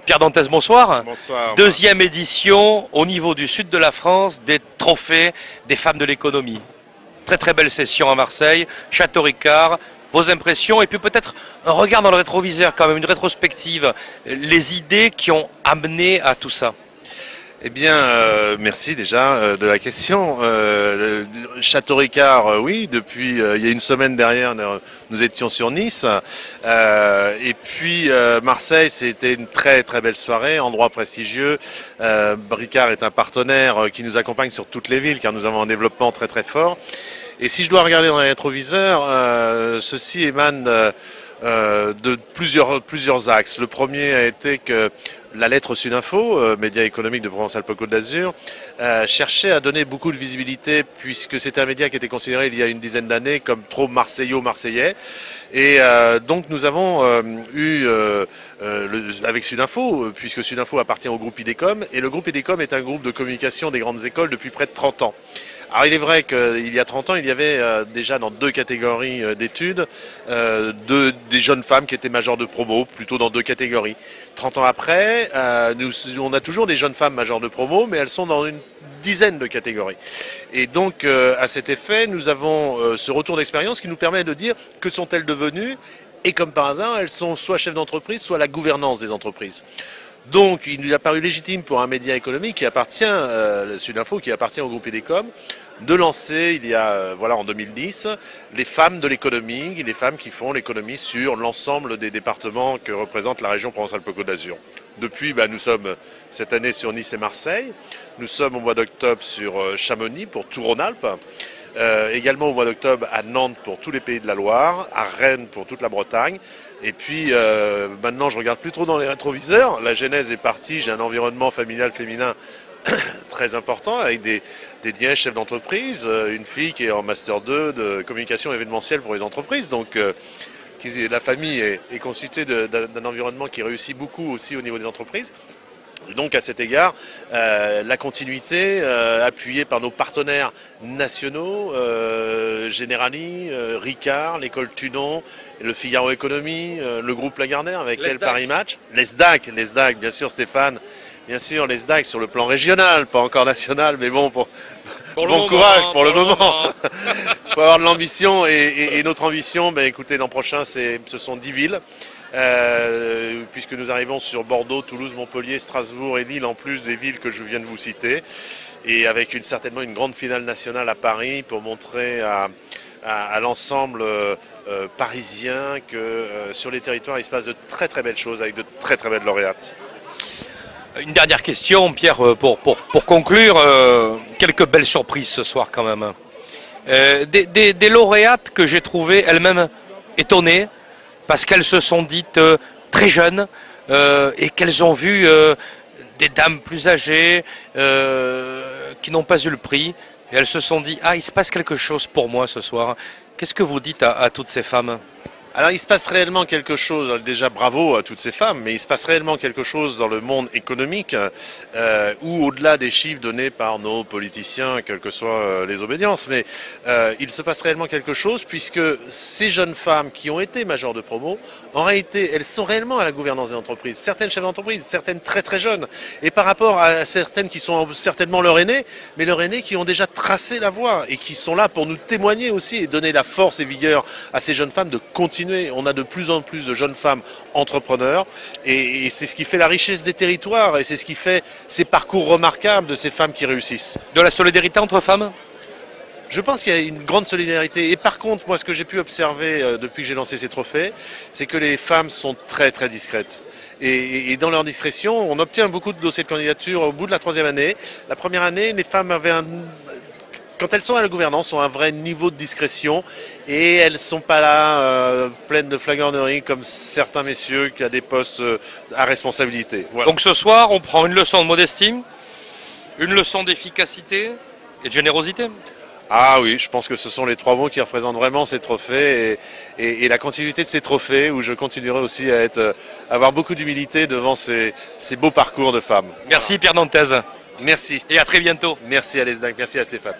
Pierre Dantès, bonsoir. Bonsoir. Deuxième édition au niveau du sud de la France des trophées des femmes de l'économie. Très très belle session à Marseille, Château Ricard. Vos impressions et puis peut-être un regard dans le rétroviseur quand même, une rétrospective, les idées qui ont amené à tout ça. Eh bien, merci déjà de la question. Château Ricard, oui, depuis il y a une semaine derrière, nous étions sur Nice. Et puis Marseille, c'était une très très belle soirée, endroit prestigieux. Ricard est un partenaire qui nous accompagne sur toutes les villes, car nous avons un développement très très fort. Et si je dois regarder dans les rétroviseurs, ceci émane de plusieurs axes. Le premier a été que la lettre Sudinfo, média économique de Provence-Alpes-Côte d'Azur, cherchait à donner beaucoup de visibilité puisque c'était un média qui était considéré il y a une dizaine d'années comme trop marseillais. Et donc nous avons eu, avec Sudinfo, puisque Sudinfo appartient au groupe IDECOM, et le groupe IDECOM est un groupe de communication des grandes écoles depuis près de 30 ans. Alors il est vrai qu'il y a 30 ans, il y avait déjà dans deux catégories d'études des jeunes femmes qui étaient majeures de promo, plutôt dans deux catégories. 30 ans après, on a toujours des jeunes femmes majeures de promo, mais elles sont dans une dizaine de catégories. Et donc à cet effet, nous avons ce retour d'expérience qui nous permet de dire que sont-elles devenues, et comme par hasard, elles sont soit chefs d'entreprise, soit la gouvernance des entreprises. Donc, il nous a paru légitime pour un média économique qui appartient, Sudinfo, qui appartient au groupe IDECOM, de lancer, il y a, en 2010, les femmes de l'économie, les femmes qui font l'économie sur l'ensemble des départements que représente la région Provence-Alpes-Côte d'Azur. Depuis, nous sommes cette année sur Nice et Marseille. Nous sommes au mois d'octobre sur Chamonix pour tout Rhône-Alpes. Également au mois d'octobre à Nantes pour tous les pays de la Loire, à Rennes pour toute la Bretagne. Et puis maintenant je regarde plus trop dans les rétroviseurs, la genèse est partie, j'ai un environnement familial féminin très important avec des liens chefs d'entreprise, une fille qui est en master 2 de communication événementielle pour les entreprises. Donc la famille est constituée d'un environnement qui réussit beaucoup aussi au niveau des entreprises. Et donc à cet égard, la continuité appuyée par nos partenaires nationaux, Generali, Ricard, l'école Tudon, le Figaro Économie, le groupe Lagardère avec elle Paris Match, les SDAC, bien sûr Stéphane, bien sûr les SDAC sur le plan régional, pas encore national, mais bon, bon courage pour le moment. Il faut avoir de l'ambition et notre ambition, écoutez, l'an prochain ce sont 10 villes. Puisque nous arrivons sur Bordeaux, Toulouse, Montpellier, Strasbourg et Lille, en plus des villes que je viens de vous citer, et avec certainement une grande finale nationale à Paris pour montrer à l'ensemble parisien que sur les territoires il se passe de très très belles choses avec de très très belles lauréates. Une dernière question, Pierre, pour conclure, quelques belles surprises ce soir quand même. Des lauréates que j'ai trouvées elles-mêmes étonnées, parce qu'elles se sont dites très jeunes et qu'elles ont vu des dames plus âgées qui n'ont pas eu le prix. Et elles se sont dit, il se passe quelque chose pour moi ce soir. Qu'est-ce que vous dites à toutes ces femmes ? Alors il se passe réellement quelque chose, déjà bravo à toutes ces femmes, mais il se passe réellement quelque chose dans le monde économique où au-delà des chiffres donnés par nos politiciens, quelles que soient les obédiences, mais il se passe réellement quelque chose puisque ces jeunes femmes qui ont été majeures de promo, en réalité elles sont réellement à la gouvernance des entreprises, certaines chefs d'entreprise, certaines très très jeunes, et par rapport à certaines qui sont certainement leurs aînés, mais leurs aînés qui ont déjà tracé la voie et qui sont là pour nous témoigner aussi et donner la force et vigueur à ces jeunes femmes de continuer. On a de plus en plus de jeunes femmes entrepreneurs et c'est ce qui fait la richesse des territoires et c'est ce qui fait ces parcours remarquables de ces femmes qui réussissent. De la solidarité entre femmes ? Je pense qu'il y a une grande solidarité et par contre, moi ce que j'ai pu observer depuis que j'ai lancé ces trophées, c'est que les femmes sont très très discrètes. Et dans leur discrétion, on obtient beaucoup de dossiers de candidature au bout de la 3e année. La première année, les femmes avaient quand elles sont à la gouvernance, ont un vrai niveau de discrétion et elles ne sont pas là pleines de flagornerie comme certains messieurs qui ont des postes à responsabilité. Voilà. Donc ce soir, on prend une leçon de modestie, une leçon d'efficacité et de générosité. Ah oui, je pense que ce sont les 3 mots qui représentent vraiment ces trophées et la continuité de ces trophées où je continuerai aussi à avoir beaucoup d'humilité devant ces beaux parcours de femmes. Merci Pierre Dantès. Merci. Et à très bientôt. Merci à l'ESDAC, merci à Stéphane.